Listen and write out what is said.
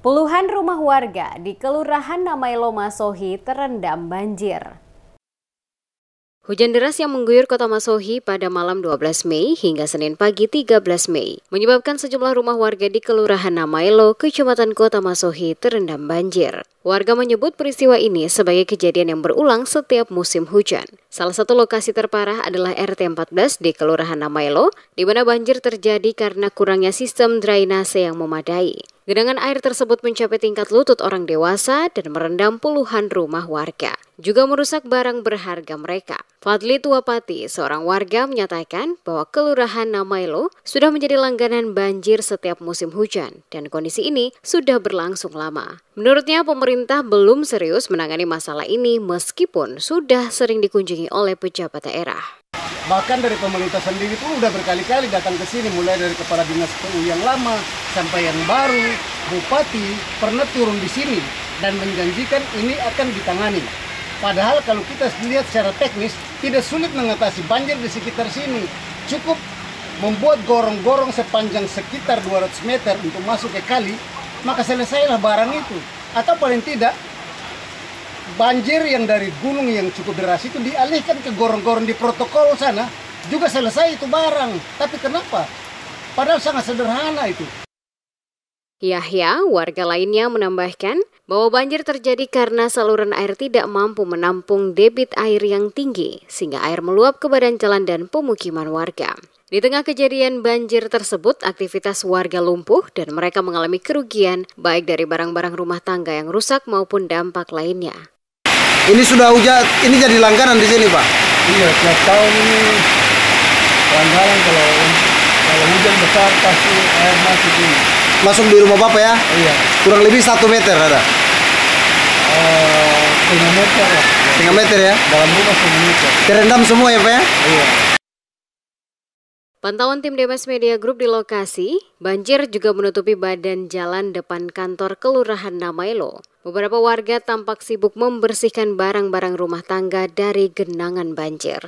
Puluhan rumah warga di Kelurahan Namailo Masohi terendam banjir. Hujan deras yang mengguyur kota Masohi pada malam 12 Mei hingga Senin pagi 13 Mei menyebabkan sejumlah rumah warga di Kelurahan Namailo, Kecamatan Kota Masohi terendam banjir. Warga menyebut peristiwa ini sebagai kejadian yang berulang setiap musim hujan. Salah satu lokasi terparah adalah RT 14 di Kelurahan Namailo, di mana banjir terjadi karena kurangnya sistem drainase yang memadai. Genangan air tersebut mencapai tingkat lutut orang dewasa dan merendam puluhan rumah warga, juga merusak barang berharga mereka. Fadli Tuapati, seorang warga, menyatakan bahwa Kelurahan Namailo sudah menjadi langganan banjir setiap musim hujan dan kondisi ini sudah berlangsung lama. Menurutnya, pemerintah belum serius menangani masalah ini meskipun sudah sering dikunjungi oleh pejabat daerah. Bahkan dari pemerintah sendiri pun udah berkali-kali datang ke sini, mulai dari kepala dinas PU yang lama sampai yang baru. Bupati pernah turun di sini dan menjanjikan ini akan ditangani. Padahal kalau kita lihat secara teknis, tidak sulit mengatasi banjir di sekitar sini. Cukup membuat gorong-gorong sepanjang sekitar 200 meter untuk masuk ke kali, maka selesailah barang itu. Atau paling tidak, banjir yang dari gunung yang cukup deras itu dialihkan ke gorong-gorong di protokol sana, juga selesai itu barang. Tapi kenapa? Padahal sangat sederhana itu. Yahya, warga lainnya, menambahkan bahwa banjir terjadi karena saluran air tidak mampu menampung debit air yang tinggi, sehingga air meluap ke badan jalan dan pemukiman warga. Di tengah kejadian banjir tersebut, aktivitas warga lumpuh dan mereka mengalami kerugian baik dari barang-barang rumah tangga yang rusak maupun dampak lainnya. Ini sudah hujan, ini jadi langganan di sini, Pak? Iya, tiap tahun ini langganan kalau hujan besar pasti air masuk ini. Masuk di rumah Bapak ya? Iya. Kurang lebih 1 meter ada? 1,5 meter lah. 1,5 meter ya? Dalam rumah 1 meter. Terendam semua ya, Pak ya? Iya. Pantauan tim Demes Media Group di lokasi, banjir juga menutupi badan jalan depan kantor Kelurahan Namailo. Beberapa warga tampak sibuk membersihkan barang-barang rumah tangga dari genangan banjir.